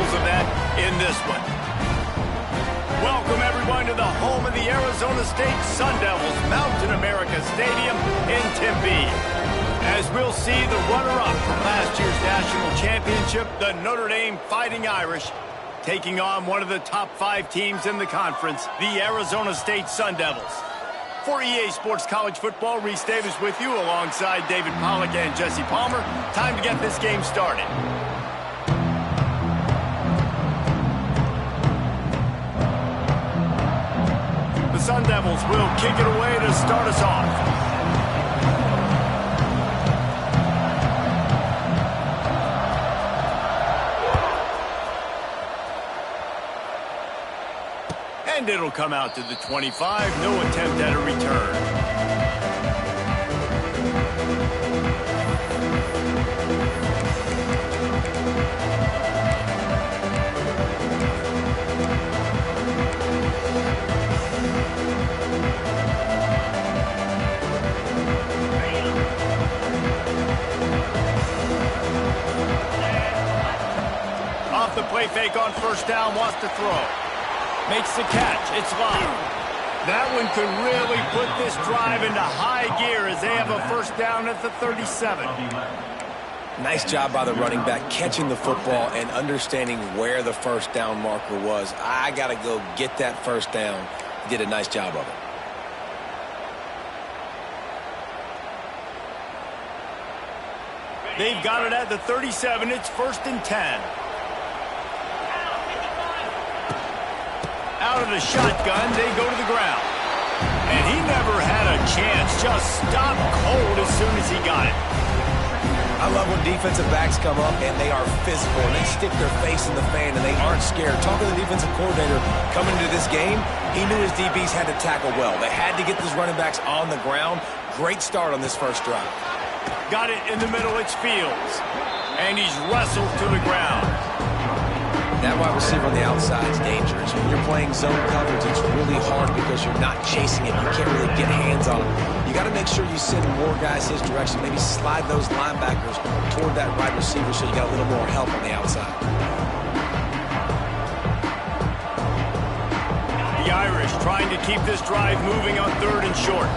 examples of that in this one. Welcome, everyone, to the home of the Arizona State Sun Devils, Mountain America Stadium in Tempe. As we'll see the runner-up from last year's national championship, the Notre Dame Fighting Irish, taking on one of the top 5 teams in the conference, the Arizona State Sun Devils. For EA Sports College Football, Reese Davis with you alongside David Pollack and Jesse Palmer. Time to get this game started. The Sun Devils will kick it away to start us off. And it'll come out to the 25. No attempt at a return. Off the play fake on first down, wants to throw. Makes the catch. It's long. That one could really put this drive into high gear as they have a first down at the 37. Nice job by the running back catching the football and understanding where the first down marker was. I got to go get that first down. He did a nice job of it. They've got it at the 37. It's 1st and 10. Out of the shotgun, they go to the ground. And he never had a chance. Just stopped cold as soon as he got it. I love when defensive backs come up and they are physical and they stick their face in the fan and they aren't scared. Talking to the defensive coordinator coming into this game, he knew his DBs had to tackle well. They had to get these running backs on the ground. Great start on this first drive. Got it in the middle. It's Fields. And he's wrestled to the ground. That wide receiver on the outside is dangerous. When you're playing zone coverage, it's really hard because you're not chasing it. You can't really get hands on him. You got to make sure you send more guys his direction. Maybe slide those linebackers toward that wide receiver so you got a little more help on the outside. The Irish trying to keep this drive moving on 3rd and short.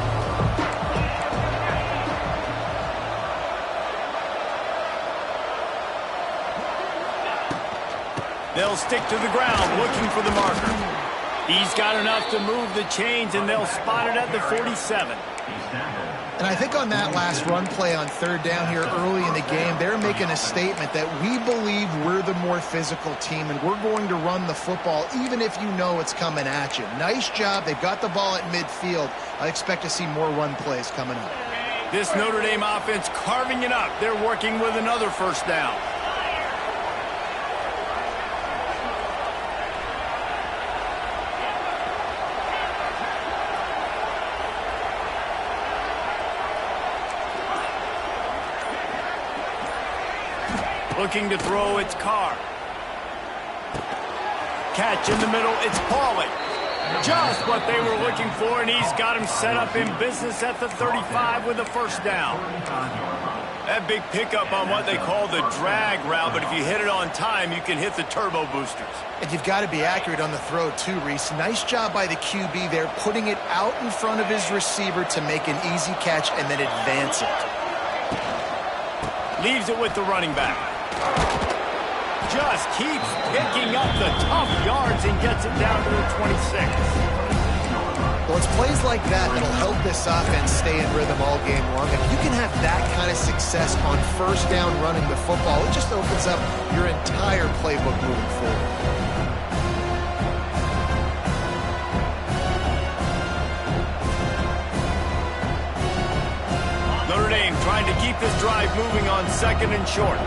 They'll stick to the ground looking for the marker. He's got enough to move the chains, and they'll spot it at the 47. And I think on that last run play on 3rd down here early in the game, they're making a statement that we believe we're the more physical team, and we're going to run the football even if you know it's coming at you. Nice job. They've got the ball at midfield. I expect to see more run plays coming up. This Notre Dame offense carving it up. They're working with another first down. Looking to throw, it's Carr. Catch in the middle, it's Pauly. Just what they were looking for, and he's got him set up in business at the 35 with a first down. That big pickup on what they call the drag route, but if you hit it on time, you can hit the turbo boosters. And you've got to be accurate on the throw too, Reese. Nice job by the QB there, putting it out in front of his receiver to make an easy catch and then advance it. Leaves it with the running back. Just keeps picking up the tough yards and gets it down to the 26. Well, it's plays like that that'll help this offense stay in rhythm all game long. If you can have that kind of success on first down running the football, it just opens up your entire playbook moving forward. Notre Dame trying to keep this drive moving on 2nd and short.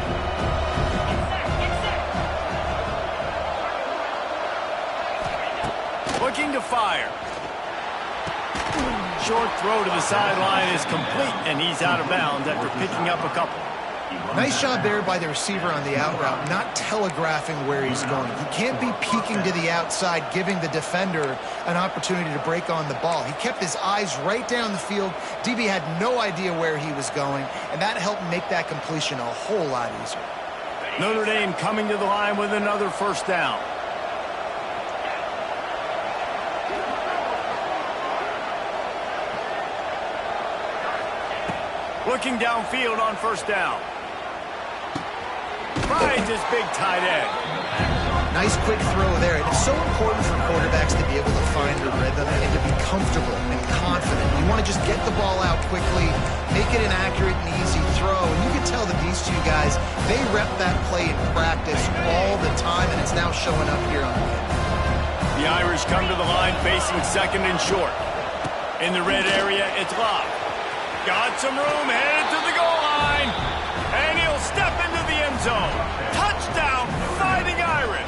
Looking to fire. Short throw to the sideline is complete, and he's out of bounds after picking up a couple. Nice job there by the receiver on the out route, not telegraphing where he's going. He can't be peeking to the outside, giving the defender an opportunity to break on the ball. He kept his eyes right down the field. DB had no idea where he was going, and that helped make that completion a whole lot easier. Notre Dame coming to the line with another first down. Looking downfield on first down. Finds his big tight end. Nice quick throw there. And it's so important for quarterbacks to be able to find their rhythm and to be comfortable and confident. You want to just get the ball out quickly, make it an accurate and easy throw. And you can tell that these two guys, they rep that play in practice all the time, and it's now showing up here on the field. The Irish come to the line facing second and short. In the red area, it's Love. Got some room, headed to the goal line. And he'll step into the end zone. Touchdown, Fighting Irish.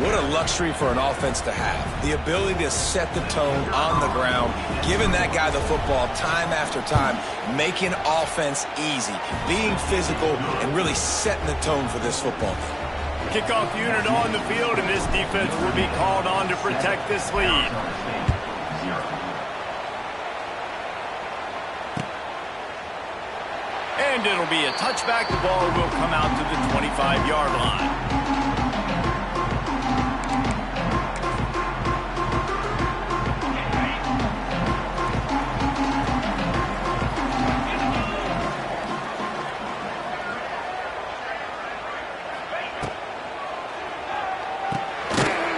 What a luxury for an offense to have. The ability to set the tone on the ground, giving that guy the football time after time, making offense easy, being physical, and really setting the tone for this football game. Kickoff unit on the field, and this defense will be called on to protect this lead. And it'll be a touchback. The ball will come out to the 25-yard line.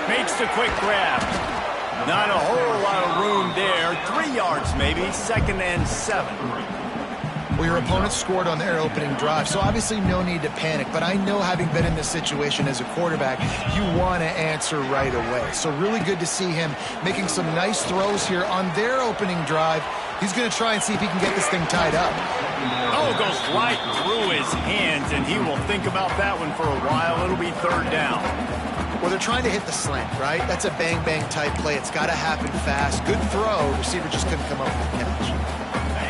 Makes the quick grab. Not a whole lot of room there. 3 yards maybe. 2nd and 7. Well, your opponent scored on their opening drive, so obviously no need to panic. But I know, having been in this situation as a quarterback, you want to answer right away. So really good to see him making some nice throws here on their opening drive. He's going to try and see if he can get this thing tied up. Oh, goes right through his hands, and he will think about that one for a while. It'll be 3rd down. Well, they're trying to hit the slant, right? That's a bang-bang type play. It's got to happen fast. Good throw. Receiver just couldn't come up with the catch.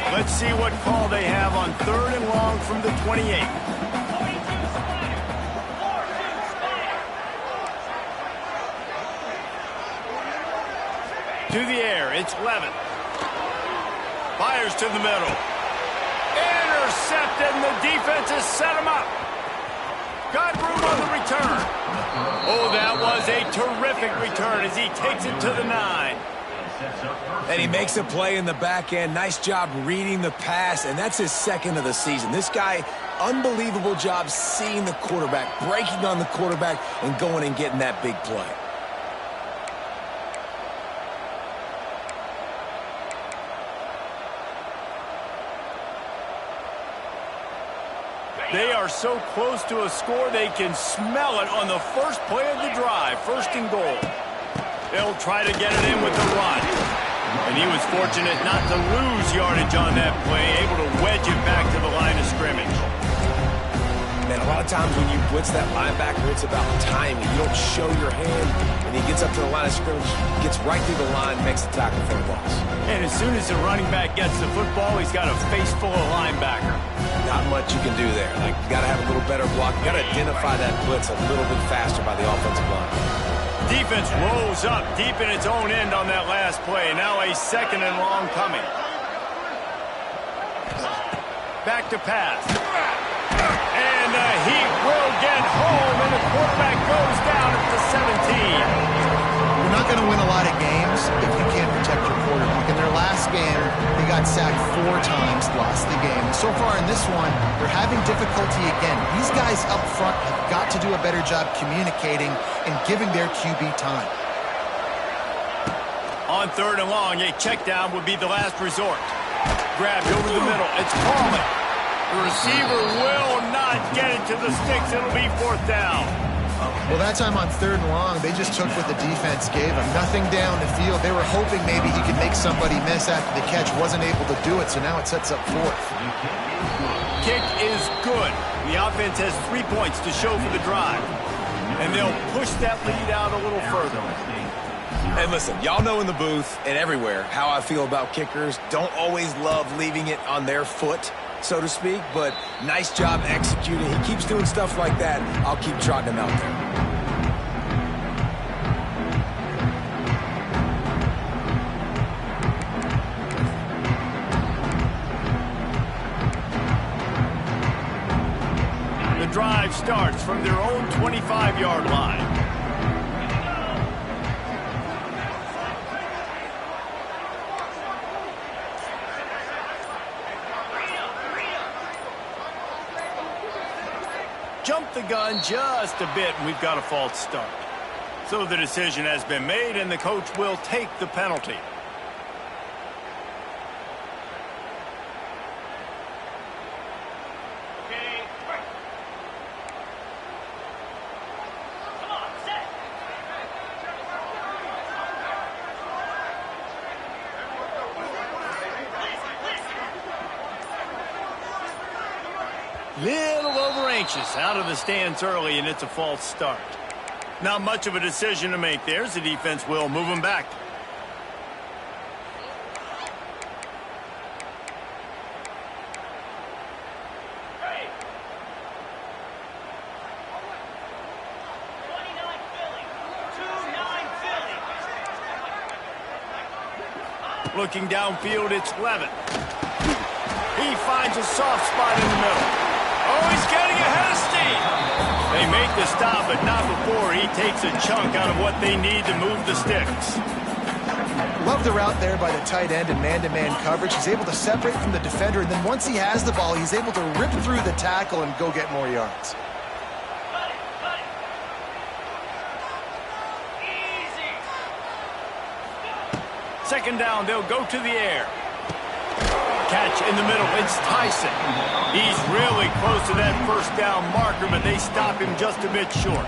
Let's see what call they have on 3rd and long from the 28. To the air, it's Levin. Fires to the middle. Intercepted, and the defense has set him up. Got room on the return. Oh, that was a terrific return as he takes it to the 9. And he makes a play in the back end. Nice job reading the pass, and that's his 2nd of the season. This guy, unbelievable job seeing the quarterback, breaking on the quarterback, and going and getting that big play. They are so close to a score, they can smell it on the first play of the drive. 1st and goal. They'll try to get it in with the run. And he was fortunate not to lose yardage on that play, able to wedge it back to the line of scrimmage. Man, a lot of times when you blitz that linebacker, it's about timing. You don't show your hand, and he gets up to the line of scrimmage, gets right through the line, makes the tackle for a loss. And as soon as the running back gets the football, he's got a face full of linebacker. Not much you can do there. Like, you got to have a little better block. You got to identify that blitz a little bit faster by the offensive line. Defense rolls up deep in its own end on that last play. Now a 2nd and long coming. Back to pass. And he will get home, and the quarterback goes down at the 17. You're not going to win a lot of games if you can't protect your quarterback. In their last game, they got sacked 4 times, lost the game. So far in this one, they're having difficulty again. These guys up front have got to do a better job communicating and giving their QB time. On 3rd and long, a check down would be the last resort. Grabbed over the middle. It's Coleman. The receiver will not get it to the sticks. It'll be 4th down. Well, that time on 3rd and long, they just took what the defense gave them. Nothing down the field. They were hoping maybe he could make somebody miss after the catch. Wasn't able to do it, so now it sets up 4th. Kick is good. The offense has 3 points to show for the drive. And they'll push that lead out a little further. And listen, y'all know in the booth and everywhere how I feel about kickers. Don't always love leaving it on their foot, so to speak, but nice job executing. He keeps doing stuff like that. I'll keep trotting him out there. The drive starts from their own 25-yard line. Jump the gun just a bit, and we've got a false start. So the decision has been made, and the coach will take the penalty. Little over anxious out of the stands early, and it's a false start. Not much of a decision to make there, as the defense will move him back. Looking downfield, it's Levin. He finds a soft spot in the middle. Oh, he's getting ahead of steam. They make the stop, but not before he takes a chunk out of what they need to move the sticks. Love the route there by the tight end in man-to-man coverage. He's able to separate from the defender, and then once he has the ball, he's able to rip through the tackle and go get more yards. Second down, they'll go to the air. Catch in the middle, it's Tyson. He's really close to that first down marker, but they stop him just a bit short.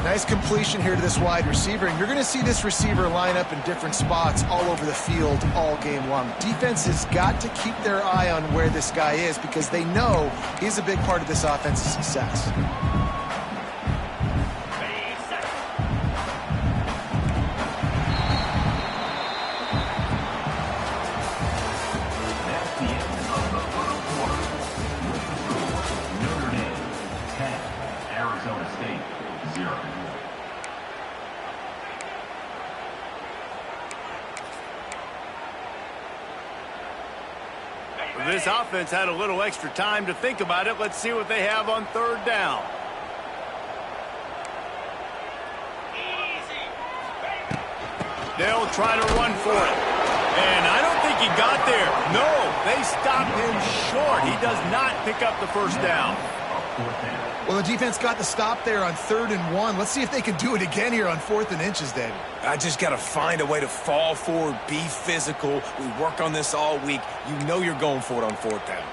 Nice completion here to this wide receiver, and you're going to see this receiver line up in different spots all over the field all game long. Defense has got to keep their eye on where this guy is because they know he's a big part of this offense's success. This offense had a little extra time to think about it. Let's see what they have on third down. They'll try to run for it. And I don't think he got there. No, they stopped him short. He does not pick up the first down. Well, the defense got the stop there on 3rd and 1. Let's see if they can do it again here on 4th and inches, David. I just got to find a way to fall forward, be physical. We work on this all week. You know you're going for it on 4th down.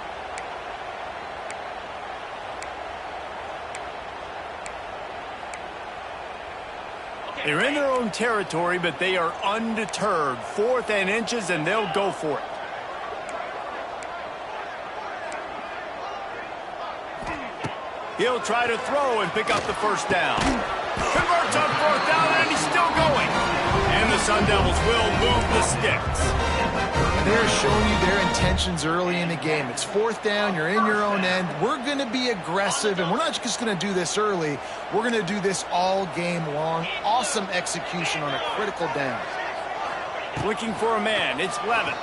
They're in their own territory, but they are undeterred. 4th and inches, and they'll go for it. He'll try to throw and pick up the first down. Converts on 4th down, and he's still going. And the Sun Devils will move the sticks. They're showing you their intentions early in the game. It's 4th down, you're in your own end. We're going to be aggressive, and we're not just going to do this early. We're going to do this all game long. Awesome execution on a critical down. Looking for a man, it's Levin.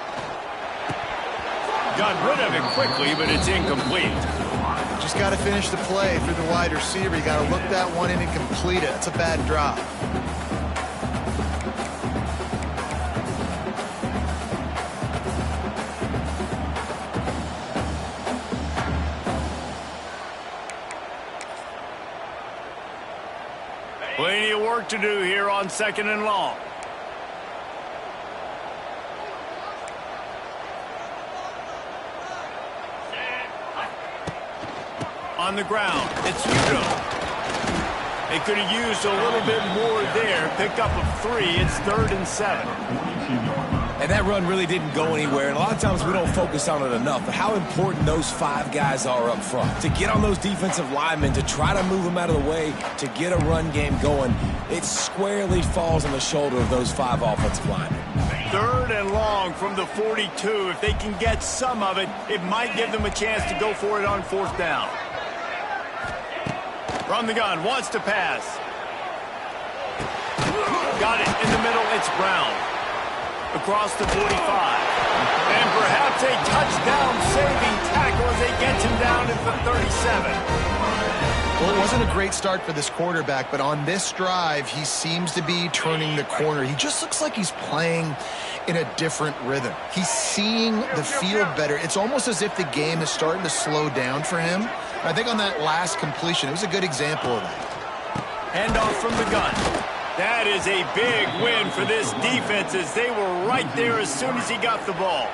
Got rid of it quickly, but it's incomplete. Just got to finish the play through the wide receiver. You got to look that one in and complete it. It's a bad drop. Plenty of work to do here on 2nd and long. On the ground, it's Udo. They could have used a little bit more there. Pick up of 3. It's 3rd and 7. And that run really didn't go anywhere. And a lot of times we don't focus on it enough. But how important those 5 guys are up front. To get on those defensive linemen, to try to move them out of the way, to get a run game going, it squarely falls on the shoulder of those 5 offensive linemen. 3rd and long from the 42. If they can get some of it, it might give them a chance to go for it on 4th down. From the gun, wants to pass. Got it in the middle, it's Brown. across the 45. And perhaps a touchdown-saving tackle as they get him down to the 37. Well, it wasn't a great start for this quarterback, but on this drive, he seems to be turning the corner. He just looks like he's playing in a different rhythm. He's seeing the field better. It's almost as if the game is starting to slow down for him. I think on that last completion, it was a good example of that. Handoff from the gun. That is a big win for this defense as they were right there as soon as he got the ball.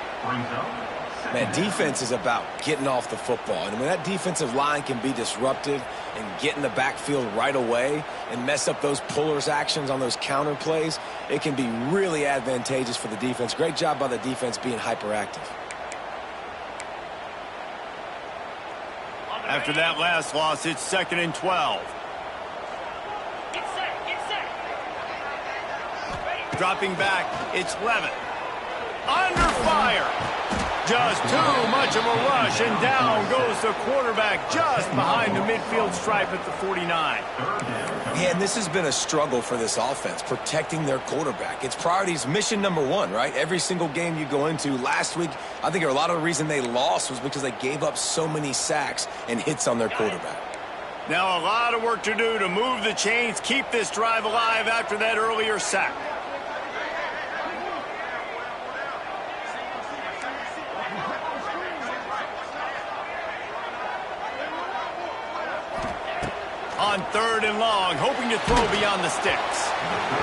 Man, defense is about getting off the football. And when that defensive line can be disruptive and get in the backfield right away and mess up those pullers actions on those counter plays, it can be really advantageous for the defense. Great job by the defense being hyperactive. After that last loss, it's 2nd and 12. Dropping back, it's Levitt. Under fire. Just too much of a rush, and down goes the quarterback just behind the midfield stripe at the 49. Yeah, and this has been a struggle for this offense, protecting their quarterback. It's priorities, mission number one, right? Every single game you go into. Last week, I think a lot of the reason they lost was because they gave up so many sacks and hits on their quarterback. Now a lot of work to do to move the chains, keep this drive alive after that earlier sack. On 3rd and long, hoping to throw beyond the sticks.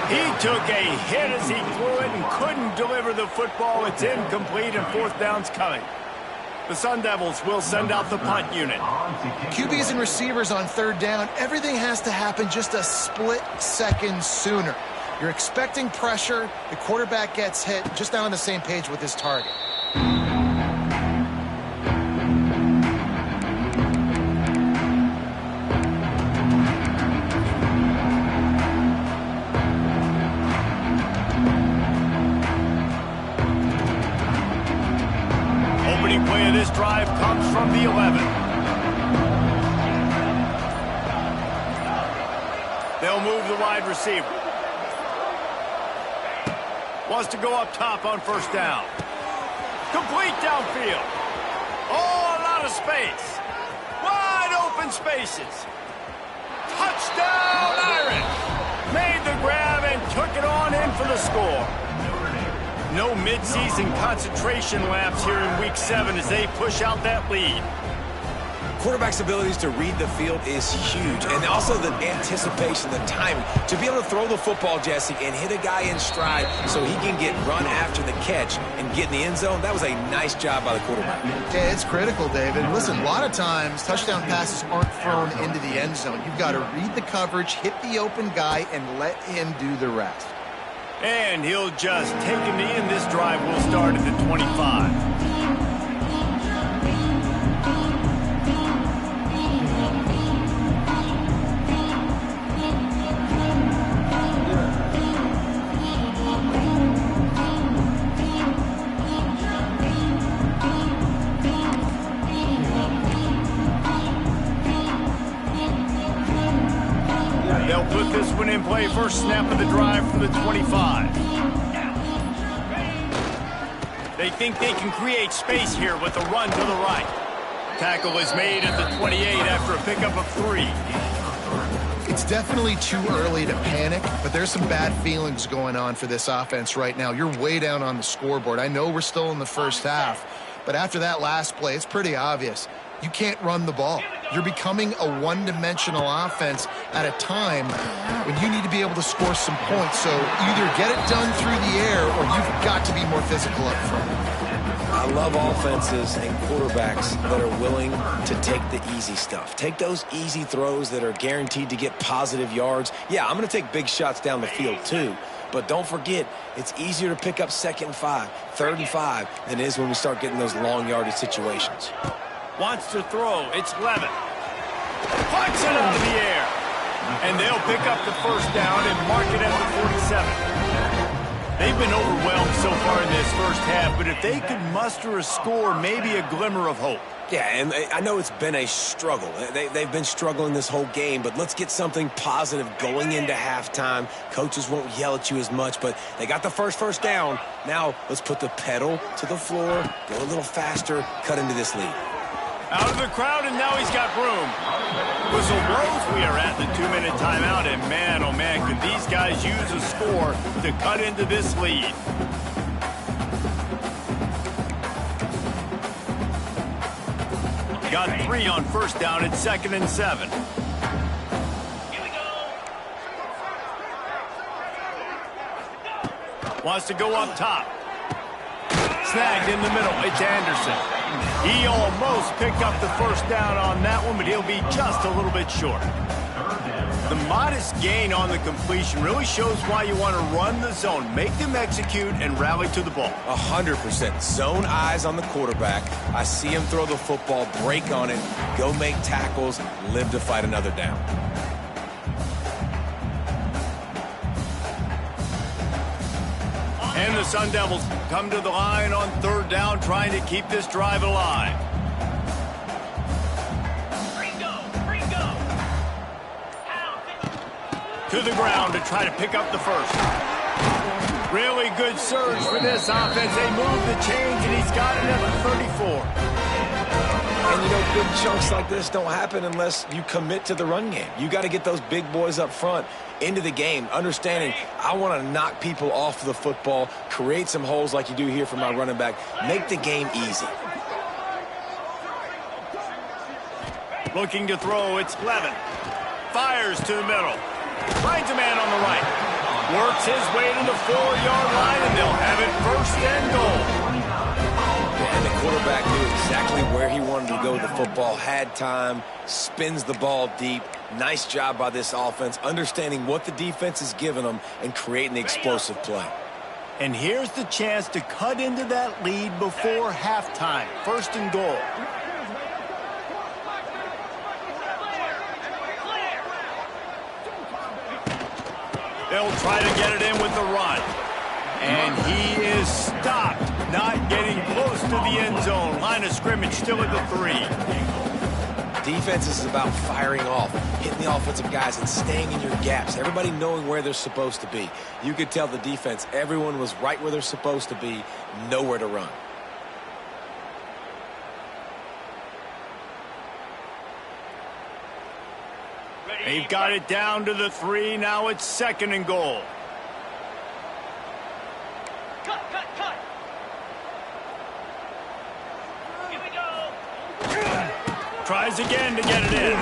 He took a hit as he threw it and couldn't deliver the football. It's incomplete and 4th down's coming. The Sun Devils will send out the punt unit. QBs and receivers on 3rd down, everything has to happen just a split second sooner. You're expecting pressure, the quarterback gets hit, just not on the same page with his target. Play of this drive comes from the 11. They'll move the wide receiver. Wants to go up top on 1st down. Complete downfield. Oh, a lot of space. Wide open spaces. Touchdown, Irish. Made the grab and took it on in for the score. No midseason concentration laps here in Week 7 as they push out that lead. Quarterback's abilities to read the field is huge, and also the anticipation, the timing. To be able to throw the football, Jesse, and hit a guy in stride so he can get run after the catch and get in the end zone, that was a nice job by the quarterback. Yeah, it's critical, David. Listen, a lot of times touchdown passes aren't thrown into the end zone. You've got to read the coverage, hit the open guy, and let him do the rest. And he'll just take a knee, and this drive will start at the 25. They'll put this one in play. First snap of the drive from the 25. They think they can create space here with a run to the right. Tackle is made at the 28 after a pickup of 3. It's definitely too early to panic, but there's some bad feelings going on for this offense right now. You're way down on the scoreboard. I know we're still in the first half, but after that last play, it's pretty obvious. You can't run the ball. You're becoming a one-dimensional offense at a time when you need to be able to score some points. So either get it done through the air or you've got to be more physical up front. I love offenses and quarterbacks that are willing to take the easy stuff. Take those easy throws that are guaranteed to get positive yards. Yeah, I'm going to take big shots down the field too. But don't forget, it's easier to pick up 2nd and 5, 3rd and 5 than it is when we start getting those long yardage situations. Wants to throw. It's Levitt. Punch it out of the air. And they'll pick up the 1st down and mark it at the 47. They've been overwhelmed so far in this first half, but if they could muster a score, maybe a glimmer of hope. Yeah, and I know it's been a struggle. They've been struggling this whole game, but let's get something positive going into halftime. Coaches won't yell at you as much, but they got the first down. Now let's put the pedal to the floor, go a little faster, cut into this lead. Out of the crowd, and now he's got room. Whistle blows, we are at the 2-minute timeout, and man, oh man, could these guys use a score to cut into this lead. Got 3 on first down. It's 2nd and 7. Wants to go up top. Snagged in the middle. It's Anderson. He almost picked up the first down on that one, but he'll be just a little bit short. The modest gain on the completion really shows why you want to run the zone. Make them execute and rally to the ball. 100%. Zone eyes on the quarterback. I see him throw the football, break on it, go make tackles, live to fight another down. And the Sun Devils come to the line on 3rd down, trying to keep this drive alive. To the ground to try to pick up the first. Really good surge for this offense. They move the chains, and he's got it at the 34. And, you know, big chunks like this don't happen unless you commit to the run game. You got to get those big boys up front into the game, understanding I want to knock people off the football, create some holes like you do here for my running back, make the game easy. Looking to throw, it's Levin. Fires to the middle. Finds a man on the right. Works his way to the 4-yard line, and they'll have it 1st and goal. And the quarterback knew exactly where he wanted to go with the football, had time, spins the ball deep. Nice job by this offense, understanding what the defense is giving them and creating the explosive play. And here's the chance to cut into that lead before halftime. 1st and goal. They'll try to get it in with the run. And he is stopped, not getting close to the end zone. Line of scrimmage still at the 3. Defense is about firing off, hitting the offensive guys and staying in your gaps. Everybody knowing where they're supposed to be. You could tell the defense, everyone was right where they're supposed to be, nowhere to run. They've got it down to the 3. Now it's 2nd and goal. Cut. Here we go. Tries again to get it in.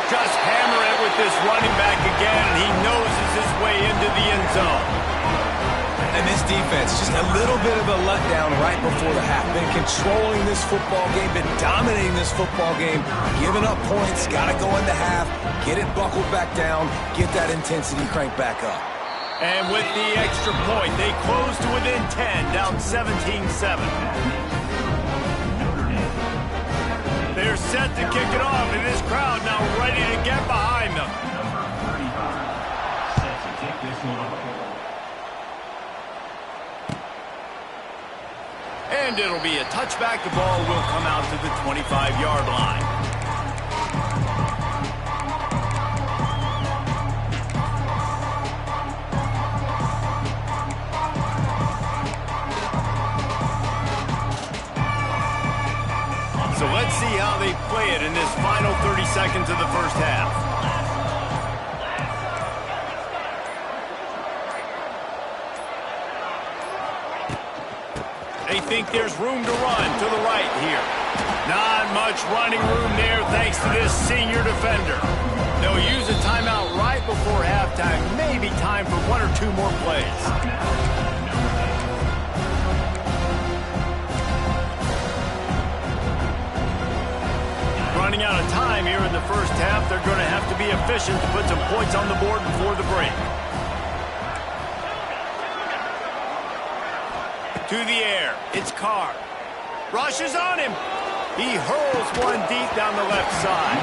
Just hammer it with this running back again, and he noses his way into the end zone. And this defense, just a little bit of a letdown right before the half. Been controlling this football game, been dominating this football game, giving up points, got to go into half, get it buckled back down, get that intensity cranked back up. And with the extra point, they close to within 10, down 17-7. They're set to kick it off, and this crowd now ready to get behind them. And it'll be a touchback. The ball will come out to the 25-yard line. So let's see how they play it in this final 30 seconds of the first half. They think there's room to run to the right here. Not much running room there thanks to this senior defender. They'll use a timeout right before halftime. Maybe time for 1 or 2 more plays. Running out of time here in the first half. They're going to have to be efficient to put some points on the board before the break. To the air. It's Carr. Rushes on him. He hurls one deep down the left side.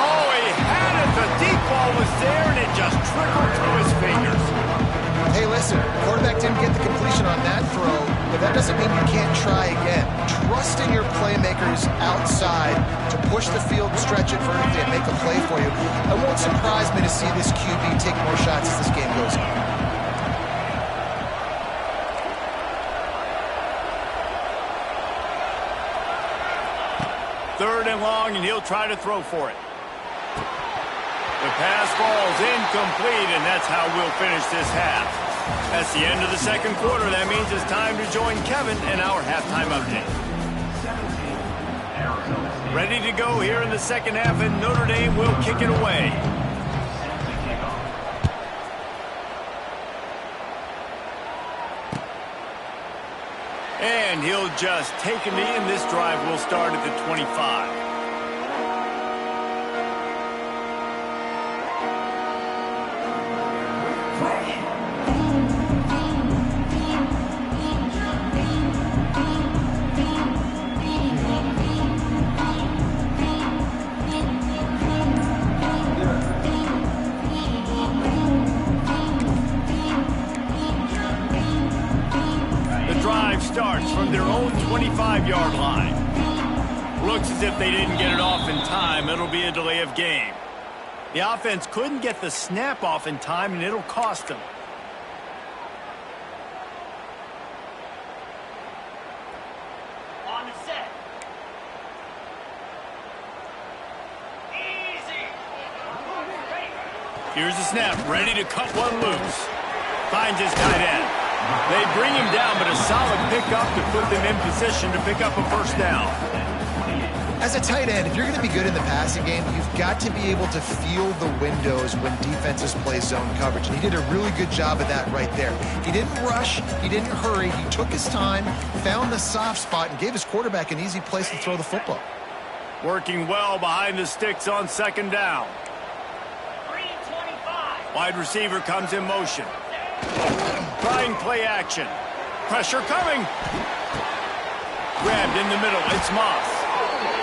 Oh, he had it. The deep ball was there, and it just trickled through his fingers. Hey, listen, quarterback didn't that doesn't mean you can't try again. Trusting your playmakers outside to push the field, stretch it vertically, and make a play for you. It won't surprise me to see this QB take more shots as this game goes on. Third and long, and he'll try to throw for it. The pass falls incomplete, and that's how we'll finish this half. That's the end of the second quarter. That means it's time to join Kevin in our halftime update. Ready to go here in the second half, and Notre Dame will kick it away. And he'll just take a knee, and this drive will start at the 25. Starts from their own 25-yard line. Looks as if they didn't get it off in time. It'll be a delay of game. The offense couldn't get the snap off in time, and it'll cost them. On the set. Easy. Here's the snap, ready to cut one loose. Finds his tight end. They bring him down, but a solid pickup to put them in position to pick up a first down. As a tight end, if you're going to be good in the passing game, you've got to be able to feel the windows when defenses play zone coverage. And he did a really good job of that right there. He didn't rush. He didn't hurry. He took his time, found the soft spot, and gave his quarterback an easy place to throw the football. Working well behind the sticks on second down. 325. Wide receiver comes in motion. Trying play action. Pressure coming. Grabbed in the middle. It's Moss.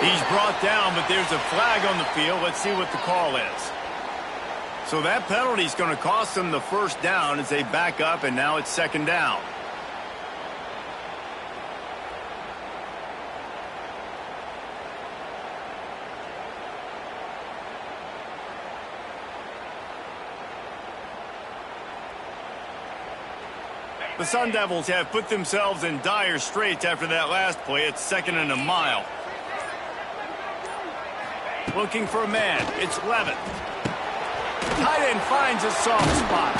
He's brought down, but there's a flag on the field. Let's see what the call is. So that penalty is going to cost them the first down as they back up, and now it's second down. The Sun Devils have put themselves in dire straits after that last play. It's second and a mile. Looking for a man. It's Levin. Tight end finds a soft spot.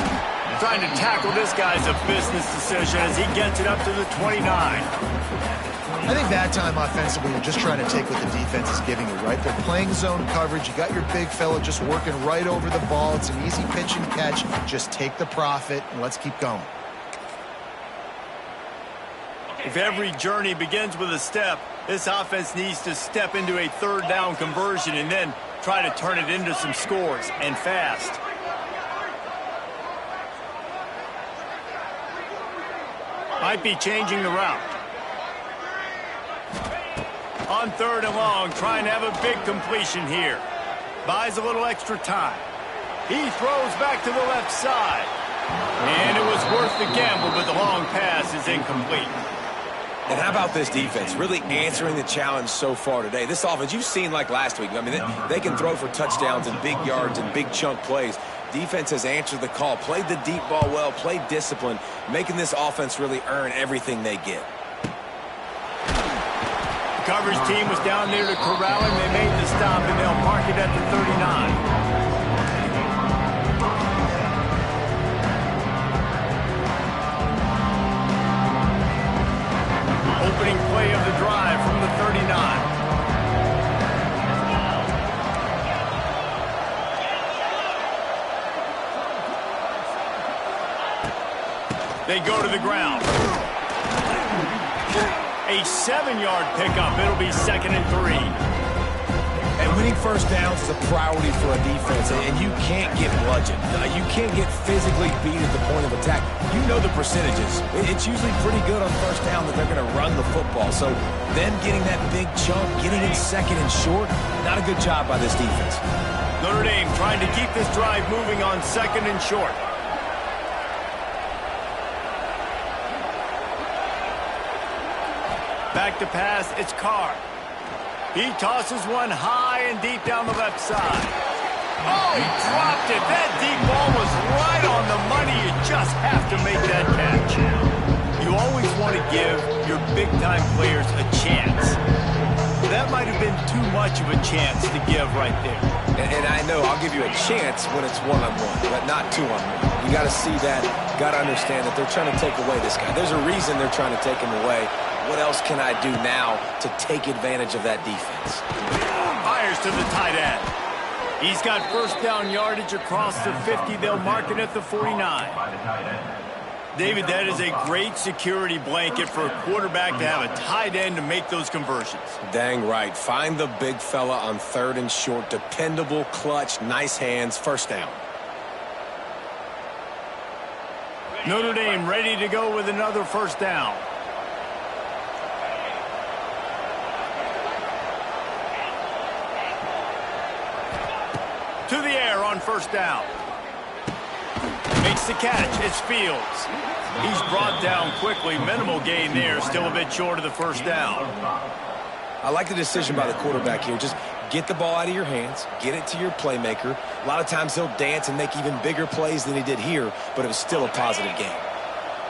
Trying to tackle this guy's a business decision as he gets it up to the 29. I think that time offensively, you're just trying to take what the defense is giving you, right? They're playing zone coverage. You got your big fella just working right over the ball. It's an easy pitch and catch. Just take the profit and let's keep going. If every journey begins with a step, this offense needs to step into a third down conversion and then try to turn it into some scores, and fast. Might be changing the route. On third and long, trying to have a big completion here. Buys a little extra time. He throws back to the left side. And it was worth the gamble, but the long pass is incomplete. And how about this defense? Really answering the challenge so far today. This offense, you've seen like last week. I mean, they can throw for touchdowns and big yards and big chunk plays. Defense has answered the call, played the deep ball well, played discipline, making this offense really earn everything they get. The coverage team was down there to corral him. They made the stop, and they'll mark it at the 39. Opening play of the drive from the 39. They go to the ground. A 7-yard pickup. It'll be second and 3. And winning first downs is a priority for a defense, and you can't get bludgeoned. You can't get physically beat at the point of attack. You know the percentages. It's usually pretty good on first down that they're going to run the football. So them getting that big chunk, getting it second and short, not a good job by this defense. Notre Dame trying to keep this drive moving on second and short. Back to pass, it's Carr. He tosses one high and deep down the left side. Oh, he dropped it. That deep ball was right on the money. You just have to make that catch. You always want to give your big-time players a chance. That might have been too much of a chance to give right there. And I know I'll give you a chance when it's one-on-one, but not two-on-one. You got to see that, got to understand that they're trying to take away this guy. There's a reason they're trying to take him away. What else can I do now to take advantage of that defense? Fires to the tight end. He's got first down yardage across the 50. They'll mark it at the 49. David, that is a great security blanket for a quarterback to have a tight end to make those conversions. Dang right. Find the big fella on 3rd and short. Dependable, clutch, nice hands, first down. Notre Dame ready to go with another first down. To the air on first down. Makes the catch. It's Fields. He's brought down quickly. Minimal gain there. Still a bit short of the first down. I like the decision by the quarterback here. Just get the ball out of your hands. Get it to your playmaker. A lot of times he'll dance and make even bigger plays than he did here, but it was still a positive game.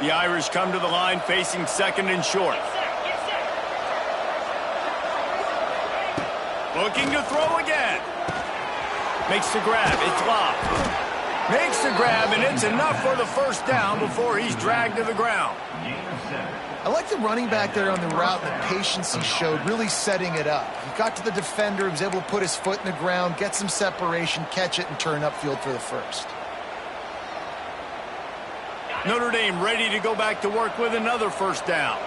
The Irish come to the line facing 2nd and short. Looking to throw again. Makes the grab. It's locked. Makes the grab, and it's enough for the first down before he's dragged to the ground. I like the running back there on the route, the patience he showed, really setting it up. He got to the defender, he was able to put his foot in the ground, get some separation, catch it, and turn upfield for the first. Notre Dame ready to go back to work with another first down.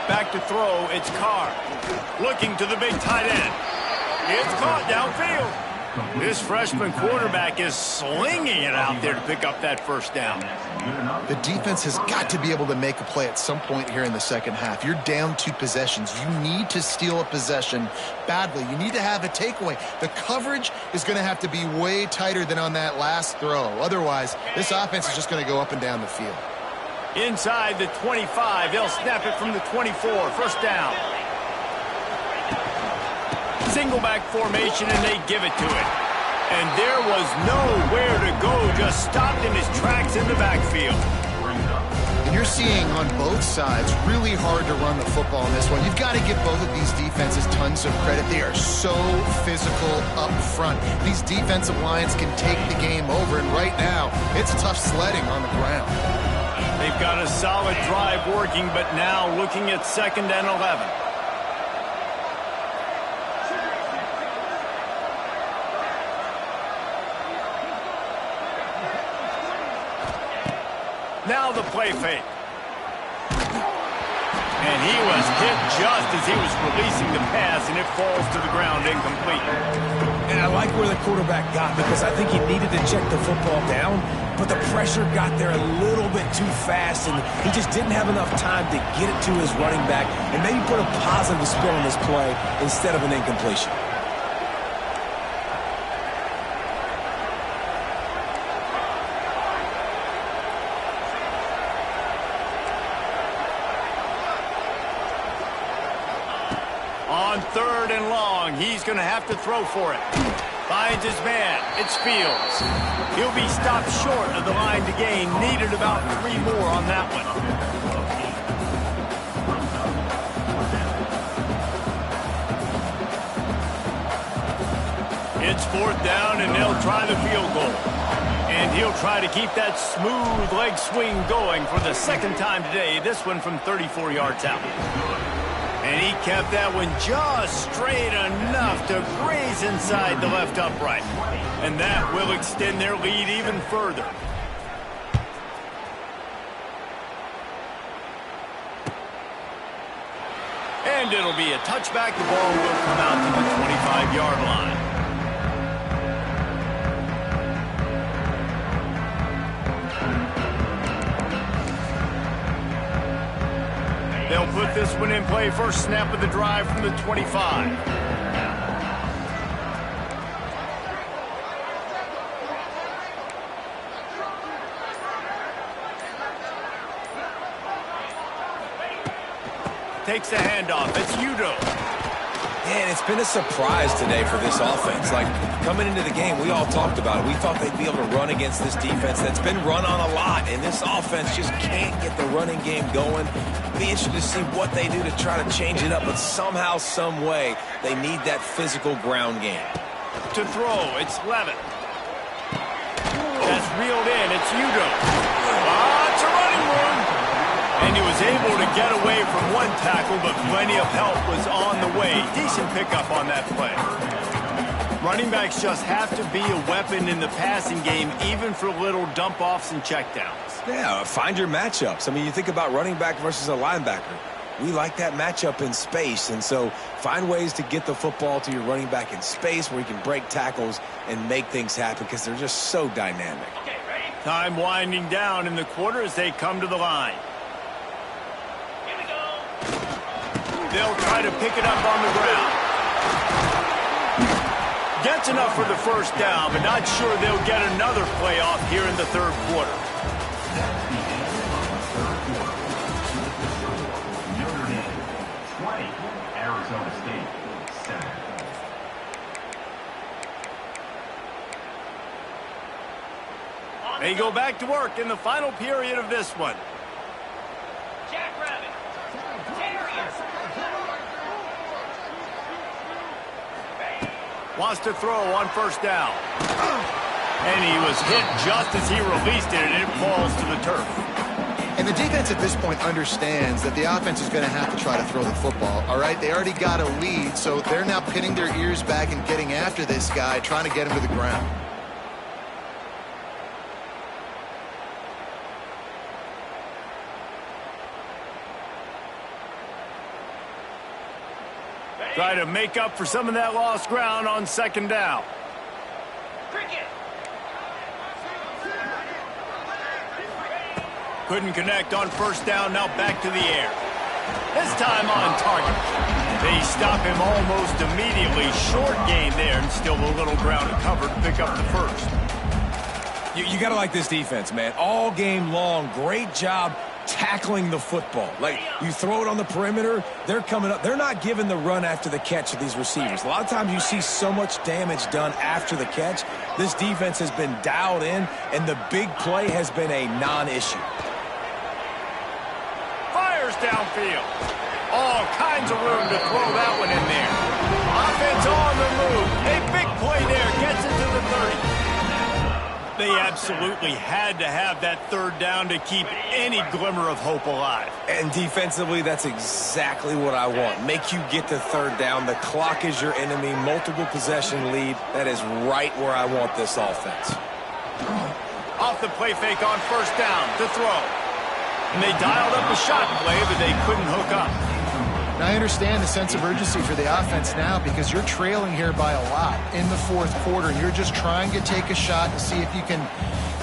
Back to throw, it's Carr. Looking to the big tight end. It's caught downfield. This freshman quarterback is slinging it out there to pick up that first down. The defense has got to be able to make a play at some point here in the second half. You're down 2 possessions. You need to steal a possession badly. You need to have a takeaway. The coverage is going to have to be way tighter than on that last throw. Otherwise, this offense is just going to go up and down the field. Inside the 25, they'll snap it from the 24. First down. Single back formation, and they give it to it. And there was nowhere to go, just stopped in his tracks in the backfield. And you're seeing on both sides really hard to run the football in this one. You've got to give both of these defenses tons of credit. They are so physical up front. These defensive lines can take the game over, and right now, it's tough sledding on the ground. They've got a solid drive working, but now looking at 2nd and 11. Now the play fake. And he was hit just as he was releasing the pass, and it falls to the ground incomplete. And I like where the quarterback got, because I think he needed to check the football down, but the pressure got there a little bit too fast, and he just didn't have enough time to get it to his running back and maybe put a positive spin on this play instead of an incompletion. On 3rd and long, he's going to have to throw for it. Finds his man. It's Fields. He'll be stopped short of the line to gain. Needed about 3 more on that one. It's 4th down, and they'll try the field goal. And he'll try to keep that smooth leg swing going for the 2nd time today. This one from 34 yards out. And he kept that one just straight enough to graze inside the left upright. And that will extend their lead even further. And it'll be a touchback. The ball will come out to the 25-yard line. They'll They'll put this one in play. First snap of the drive from the 25. Takes the handoff. It's Udoh. Man, it's been a surprise today for this offense. Like, coming into the game, we all talked about it. We thought they'd be able to run against this defense that's been run on a lot, and this offense just can't get the running game going. Be interested to see what they do to try to change it up, but somehow, some way, they need that physical ground game. To throw, it's Levitt. That's reeled in. It's Udoh. It's a running room. And he was able to get away from one tackle, but plenty of help was on the way. Decent pickup on that play. Running backs just have to be a weapon in the passing game, even for little dump-offs and checkdowns. Yeah, find your matchups. I mean, you think about running back versus a linebacker. We like that matchup in space, and so find ways to get the football to your running back in space where you can break tackles and make things happen because they're just so dynamic. Okay, ready? Time winding down in the quarter as they come to the line. Here we go. They'll try to pick it up on the ground. Gets enough for the first down, but not sure they'll get another play off here in the third quarter. Notre Dame 20, Arizona State 7. They go back to work in the final period of this one. Jackrabbit. Terriers. Wants to throw on first down. And he was hit just as he released it, and it falls to the turf. And the defense at this point understands that the offense is going to have to try to throw the football, all right? They already got a lead, so they're now pinning their ears back and getting after this guy, trying to get him to the ground. Try to make up for some of that lost ground on second down. Cricket. Couldn't connect on first down, now back to the air. This time on target. They stop him almost immediately. Short gain there, and still a little ground to cover to pick up the first. You got to like this defense, man. All game long, great job tackling the football. Like, you throw it on the perimeter, they're coming up. They're not giving the run after the catch to these receivers. A lot of times you see so much damage done after the catch. This defense has been dialed in, and the big play has been a non-issue. Fires downfield. All kinds of room to throw that one in there. Offense on the move. A big play there. Gets it to the 30. They absolutely had to have that third down to keep any glimmer of hope alive. And defensively, that's exactly what I want. Make you get the third down. The clock is your enemy. Multiple possession lead. That is right where I want this offense. Off the play fake on first down to throw. And they dialed up a shot play, but they couldn't hook up. Now, I understand the sense of urgency for the offense now because you're trailing here by a lot in the fourth quarter, and you're just trying to take a shot to see if you can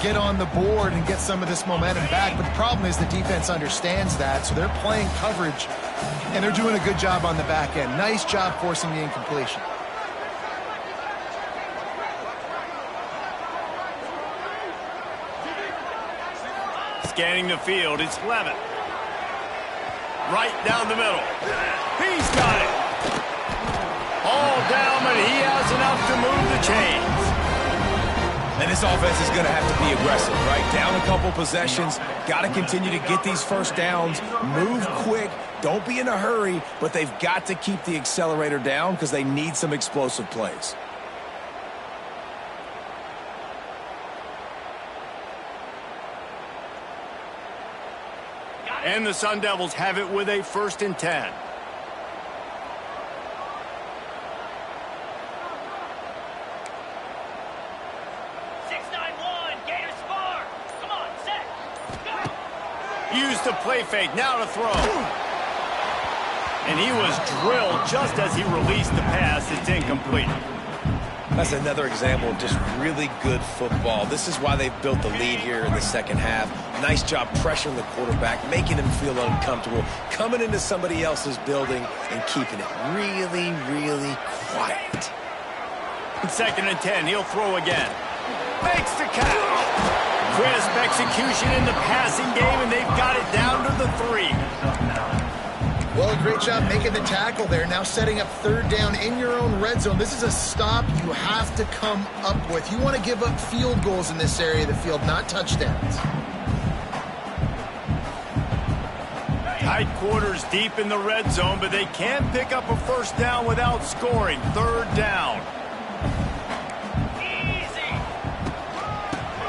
get on the board and get some of this momentum back. But the problem is the defense understands that, so they're playing coverage, and they're doing a good job on the back end. Nice job forcing the incompletion. Scanning the field, it's Levitt. Right down the middle. He's got it. All down, but he has enough to move the chains. And this offense is going to have to be aggressive, right? Down a couple possessions. Got to continue to get these first downs. Move quick. Don't be in a hurry, but they've got to keep the accelerator down because they need some explosive plays. And the Sun Devils have it with a 1st and 10. Gator spar. Come on, set. Go. Use the play fake, now to throw. And he was drilled just as he released the pass. It's incomplete. That's another example of just really good football. This is why they've built the lead here in the second half. Nice job pressuring the quarterback, making him feel uncomfortable, coming into somebody else's building and keeping it really, really quiet. 2nd and 10, he'll throw again. Makes the catch. Crisp execution in the passing game, and they've got it down to the 3. Well, great job making the tackle there. Now setting up 3rd down in your own red zone. This is a stop you have to come up with. You want to give up field goals in this area of the field, not touchdowns. Tight quarters deep in the red zone, but they can pick up a 1st down without scoring. 3rd down. Easy.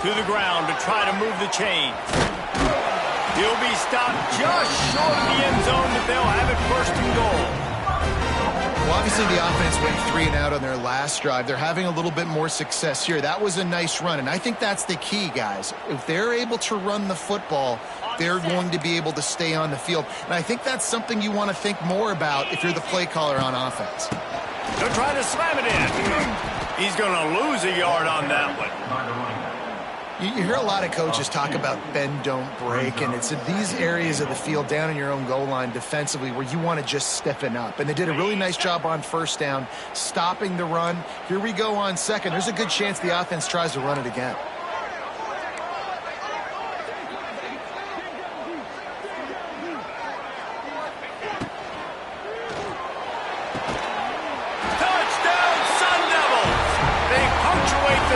To the ground to try to move the chains. He'll be stopped just short of the end zone, but they'll have it 1st and goal. Well, obviously the offense went 3 and out on their last drive. They're having a little bit more success here. That was a nice run, and I think that's the key, guys. If they're able to run the football, they're going to be able to stay on the field. And I think that's something you want to think more about if you're the play caller on offense. They'll try to slam it in. He's going to lose a yard on that one. You hear a lot of coaches talk about bend, don't break, and it's in these areas of the field down in your own goal line defensively where you want to just stiffen up. And they did a really nice job on 1st down, stopping the run. Here we go on 2nd. There's a good chance the offense tries to run it again.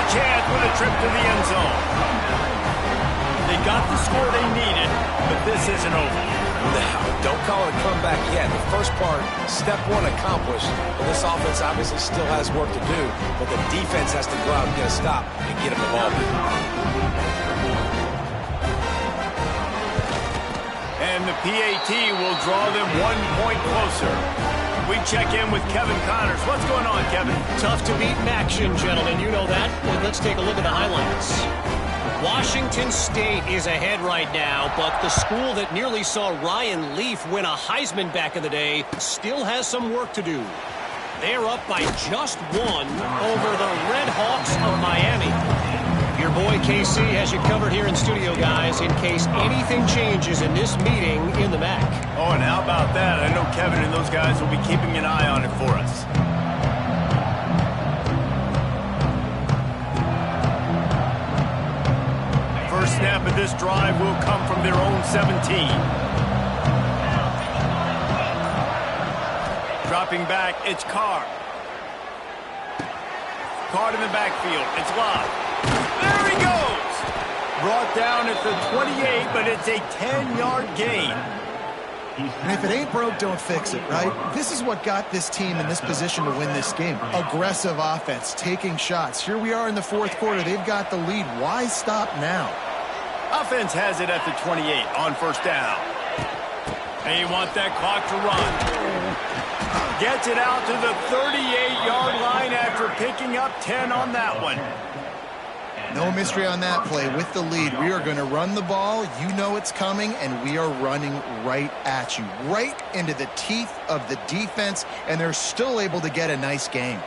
Chance with a trip to the end zone. They got the score they needed, but this isn't over. Now, don't call it a comeback yet. The first part, step 1 accomplished. But this offense obviously still has work to do, but the defense has to go out and get a stop and get him the ball. And the PAT will draw them 1 point closer. We check in with Kevin Connors. What's going on, Kevin? Tough to beat in action, gentlemen. You know that. Well, let's take a look at the highlights. Washington State is ahead right now, but the school that nearly saw Ryan Leaf win a Heisman back in the day still has some work to do. They're up by just 1 over the Red Hawks of Miami. Your boy KC has you covered here in studio, guys, in case anything changes in this meeting in the MAC. Oh, and how about that? I know Kevin and those guys will be keeping an eye on it for us. First snap of this drive will come from their own 17. Dropping back, it's Carr. Caught in the backfield, it's Love. There he goes! Brought down at the 28, but it's a 10-yard gain. And if it ain't broke, don't fix it, right? This is what got this team in this position to win this game. Aggressive offense, taking shots. Here we are in the 4th quarter. They've got the lead. Why stop now? Offense has it at the 28 on 1st down. And you want that clock to run. Gets it out to the 38-yard line after picking up 10 on that one. No mystery on that play. With the lead, we are going to run the ball. You know it's coming, and we are running right at you, right into the teeth of the defense, and they're still able to get a nice game.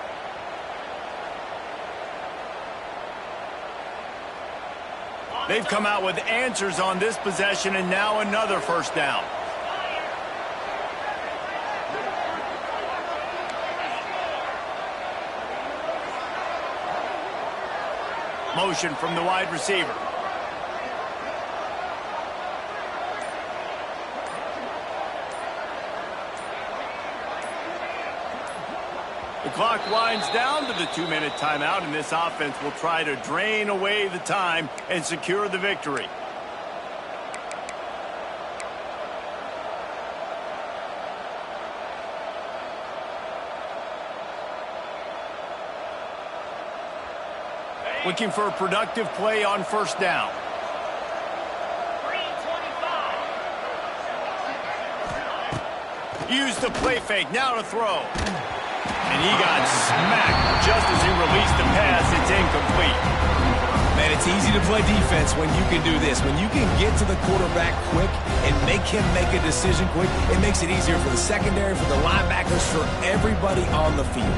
They've come out with answers on this possession, and now another 1st down. Motion from the wide receiver. The clock winds down to the 2-minute timeout, and this offense will try to drain away the time and secure the victory. Looking for a productive play on 1st down. 325. Use the play fake, now to throw. And he got smacked just as he released the pass. It's incomplete. Man, it's easy to play defense when you can do this. When you can get to the quarterback quick and make him make a decision quick, it makes it easier for the secondary, for the linebackers, for everybody on the field.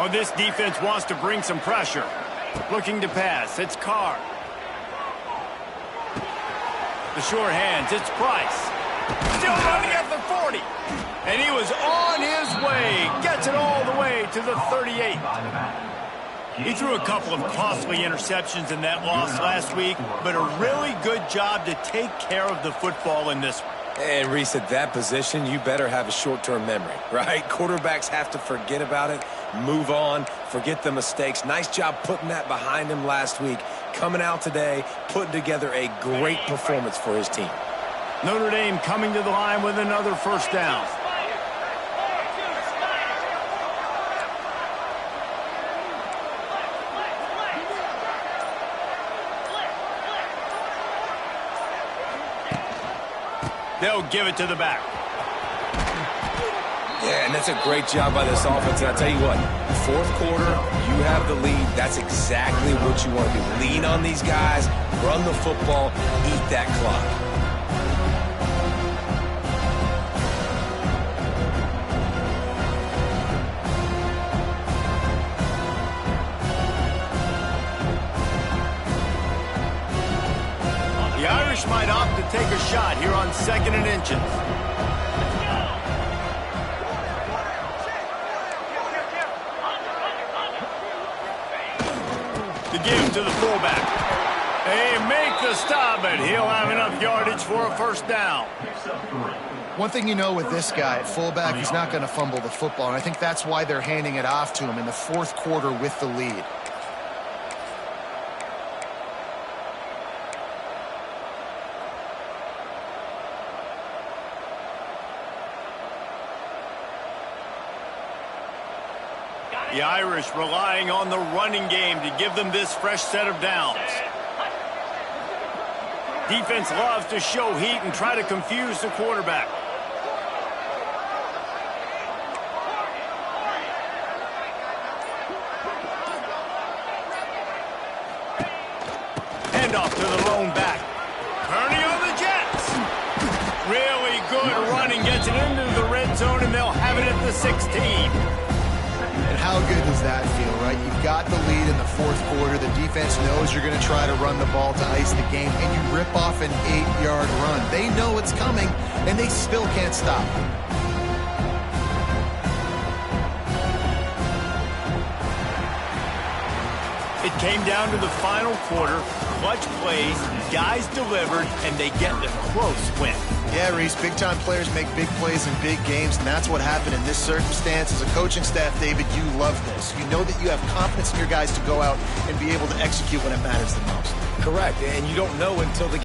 Oh, this defense wants to bring some pressure. Looking to pass. It's Carr. The short hands. It's Price. Still running at the 40. And he was on his way. Gets it all the way to the 38. He threw a couple of costly interceptions in that loss last week, but a really good job to take care of the football in this one. And Reese, at that position, you better have a short-term memory, right? Quarterbacks have to forget about it, move on, forget the mistakes. Nice job putting that behind him last week. Coming out today, putting together a great performance for his team. Notre Dame coming to the line with another first down. They'll give it to the back. Yeah, and that's a great job by this offense. And I'll tell you what, fourth quarter, you have the lead. That's exactly what you want to do. Lean on these guys, run the football, eat that clock. The Irish might opt to take a shot here on 2nd and inches. The give to the fullback. They make the stop, but he'll have enough yardage for a first down. One thing you know with this guy at fullback, he's not going to fumble the football, and I think that's why they're handing it off to him in the fourth quarter with the lead. The Irish relying on the running game to give them this fresh set of downs. Defense loves to show heat and try to confuse the quarterback. Handoff to the lone back. Kearney on the Jets. Really good running. Gets it into the red zone, and they'll have it at the 16. And how good does that feel, right? You've got the lead in the fourth quarter. The defense knows you're going to try to run the ball to ice the game, and you rip off an 8-yard run. They know it's coming, and they still can't stop. It came down to the final quarter. Clutch plays, guys delivered, and they get the close win. Yeah, Reese, big-time players make big plays in big games, and that's what happened in this circumstance. As a coaching staff, David, you love this. You know that you have confidence in your guys to go out and be able to execute when it matters the most. Correct, and you don't know until the